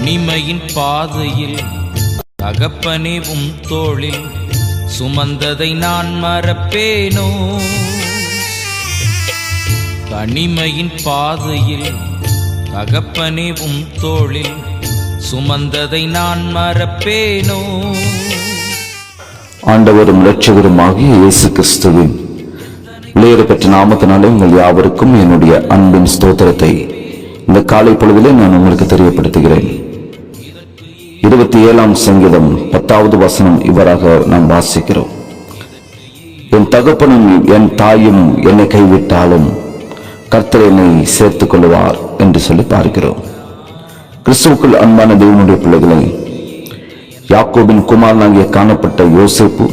தனிமையின் பாதையில் தகப்பனே உம் தோளில் சுமந்ததை நான் மறப்பேனோ? தனிமையின் பாதையில் தகப்பனே உம் தோளில் சுமந்ததை நான் மறப்பேனோ? ஆண்டவரும் இரட்சகருமாகிய இயேசு கிறிஸ்துவின் விலையேறப்பெற்ற நாமத்தினாலே உங்கள் யாவருக்கும் என்னுடைய அன்பின் ஸ்தோத்திரத்தை இந்த காலை பொழுதிலே நான் உங்களுக்கு தெரியப்படுத்துகிறேன். 27ஆம் சங்கீதம் 10வது வசனம் இவ்வாறாக நாம் வாசிக்கிறோம். என் தகப்பனும் என் தாயும் என்னை கைவிட்டாலும் கர்த்தர் என்னை சேர்த்துக் கொள்வார் என்று சொல்லி பார்க்கிறோம். கிறிஸ்துவுக்குள் அன்பான தேவனுடைய பிள்ளைகளை, யாக்கோபின் குமாரனாகிய காணப்பட்ட யோசேப்பு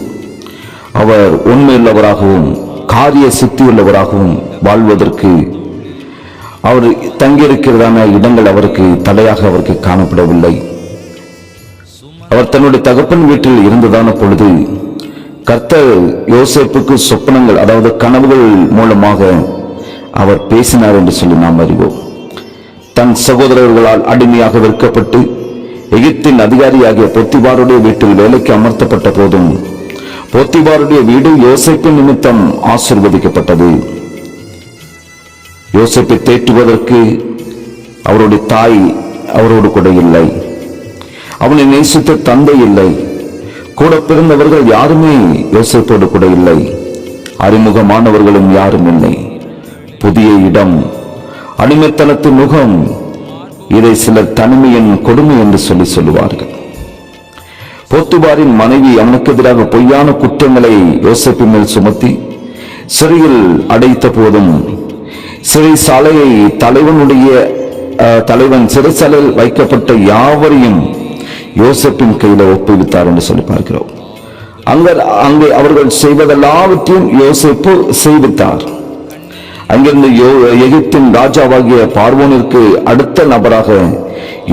அவர் உண்மையுள்ளவராகவும் காரிய சித்தியுள்ளவராகவும் வாழ்வதற்கு அவர் தங்கியிருக்கிறதான இடங்கள் அவருக்கு தடையாக அவருக்கு காணப்படவில்லை. அவர் தன்னுடைய தகப்பன் வீட்டில் இருந்ததான பொழுது கர்த்தர் யோசேப்புக்கு சொப்பனங்கள், அதாவது கனவுகள் மூலமாக அவர் பேசினார் என்று சொல்லி நாம் அறிவோம். தன் சகோதரர்களால் அடிமையாக விற்கப்பட்டு எகிப்தின் அதிகாரியாகிய போத்திபாருடைய வீட்டில் வேலைக்கு அமர்த்தப்பட்ட போதும் போத்திபாருடைய வீடு யோசேப்பின் நிமித்தம் ஆசீர்வதிக்கப்பட்டது. யோசேப்பை தேற்றுவதற்கு அவருடைய தாய் அவரோடு கூட இல்லை. அவனை நேசித்த தந்தை இல்லை. கூட பிறந்தவர்கள் யாருமே யோசேப்போடு கூட இல்லை. அறிமுகமானவர்களும் யாரும் இல்லை. புதிய இடம், அடிமைத்தனத்தின் முகம், இதை சிலர் தனிமையின் கொடுமை என்று சொல்லுவார்கள். போத்திபாரின் மனைவி அவனுக்கு எதிராக பொய்யான குற்றங்களை யோசேப்பின் மேல் சுமத்தி சிறையில் அடைத்த போதும் சிறைச்சாலையை தலைவன் சிறைச்சாலையில் வைக்கப்பட்ட யாவரையும் யோசேப்பின் கையில ஒப்புவித்தார் என்று சொல்லி பார்க்கிறோம். அங்கே அவர்கள் செய்வதெல்லாவற்றையும் யோசேப்பு செய்வித்தார். அங்கிருந்து எகிப்தின் ராஜாவாகிய பார்வோனிற்கு அடுத்த நபராக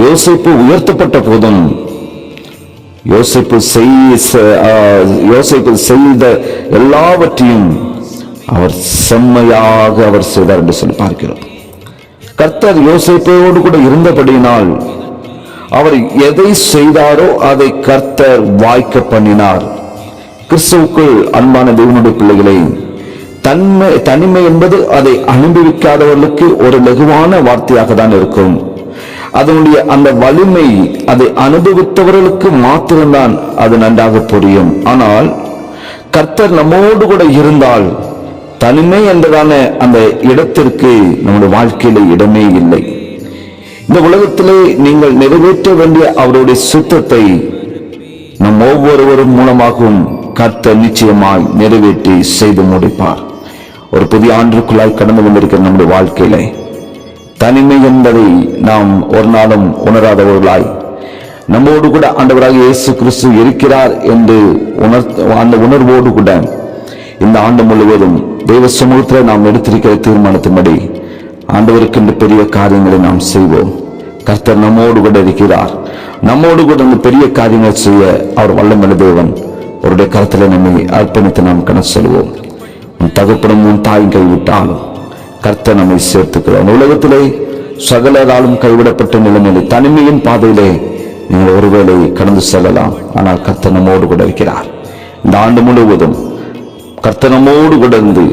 யோசேப்பு உயர்த்தப்பட்ட போதும் யோசேப்பு செய்த எல்லாவற்றையும் அவர் செம்மையாக அவர் செய்தார் என்று சொல்லி பார்க்கிறோம். கர்த்தர் யோசேப்போடு கூட இருந்தபடியினால் அவர் எதை செய்தாரோ அதை கர்த்தர் வாய்க்க பண்ணினார். கிறிஸ்துவுக்குள் அன்பான தேவனுடைய பிள்ளைகளை, தனிமை என்பது அதை அனுபவிக்காதவர்களுக்கு ஒரு லகுவான வார்த்தையாக தான் இருக்கும். அதனுடைய அந்த வலிமை அதை அனுபவித்தவர்களுக்கு மாத்திரம்தான் அது நன்றாக புரியும். ஆனால் கர்த்தர் நம்மோடு கூட இருந்தால் தனிமை என்றதான அந்த இடத்திற்கு நம்முடைய வாழ்க்கையில இடமே இல்லை. இந்த உலகத்திலே நீங்கள் நிறைவேற்ற வேண்டிய அவருடைய சுத்தத்தை நம் ஒவ்வொருவரும் மூலமாகவும் கர்த்தர் நிச்சயமாய் நிறைவேற்றி செய்து முடிப்பார். ஒரு புதிய ஆண்டுக்குள்ளாய் கடந்து கொண்டிருக்கிற நம்முடைய வாழ்க்கையில தனிமை என்பதை நாம் ஒரு நாளும் உணராதவர்களாய், நம்மோடு கூட ஆண்டவராக இயேசு கிறிஸ்து இருக்கிறார் என்று அந்த உணர்வோடு கூட இந்த ஆண்டு முழுவதும் தெய்வ சமூகத்தில் நாம் எடுத்திருக்கிற தீர்மானத்தின்படி ஆண்டவருக்கு இந்த பெரிய காரியங்களை நாம் செய்வோம். கர்த்தர் நம்மோடு கூட இருக்கிறார். நம்மோடு கூட இந்த பெரிய காரியங்கள் செய்ய அவர் வல்லமையுள்ள தேவன். அவருடைய கருத்துல நம்மை அர்ப்பணித்து நாம் கணக்கு செல்வோம். உன் தகப்பனும் உன் தாயும் கைவிட்டாலும் கர்த்தர் நம்மை சேர்த்துக்கிறார். உலகத்திலே சகலராலும் கைவிடப்பட்ட நிலைமையிலே தனிமையின் பாதையிலே நீங்கள் ஒருவேளை கடந்து செல்லலாம். ஆனால் கர்த்தர் நம்மோடு கூட இருக்கிறார். இந்த ஆண்டு முழுவதும் கர்த்தர் நம்மோடு கூட இருந்து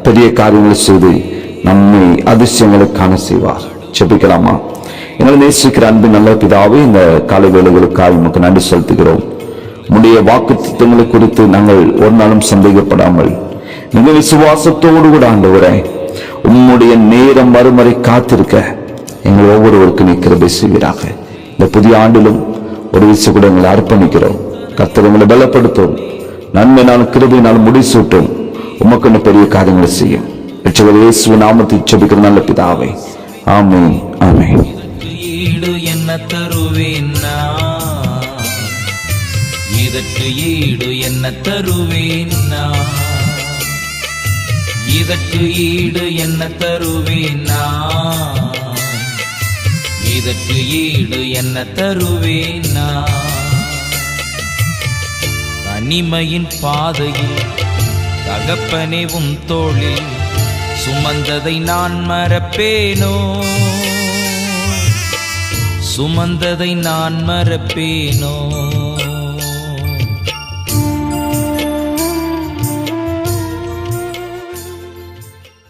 பெரிய காரியங்களை செய்து நம்மை அதிசயங்களை காண செய்வார். செபிக்கலாமா? எங்களை நேசிக்கிற அன்பின் நல்ல பிதாவே, இந்த காலை வேளைகளுக்காக நமக்கு நன்றி செலுத்துகிறோம். உம்முடைய வாக்கு திட்டங்களை குறித்து நாங்கள் ஒரு நாளும் சந்தேகப்படாமல் மிக விசுவாசத்தோடு கூட ஆண்டவரே உம்முடைய நேரம் மறுமுறை காத்திருக்க எங்கள் ஒவ்வொருவருக்கும் நீ கிருபை செய்வீராக. இந்த புதிய ஆண்டிலும் ஒரு விஷயம் கூட எங்களை அர்ப்பணிக்கிறோம். கர்த்தர் எங்களை பலப்படுத்தும், நன்மையினாலும் கிருபையினாலும் முடிசூட்டும், உமக்கு பெரிய காரியங்களை செய்யும். இயேசு நாமத்தில் ஜெபிக்கிற நல்ல பிதாவே, ஆமென், ஆமென். என்ன தருவேன்னா, இதற்கு ஈடு என்ன தருவேன்னா, இதற்கு ஈடு என்ன தருவேன்னா, இதற்கு ஈடு என்ன தருவேன்னா. தனிமையின் பாதையில் தகப்பனே உம் தோளில் சுமந்ததை நான் மறப்பேனோ? சுமந்ததை நான் மறப்பேனோ?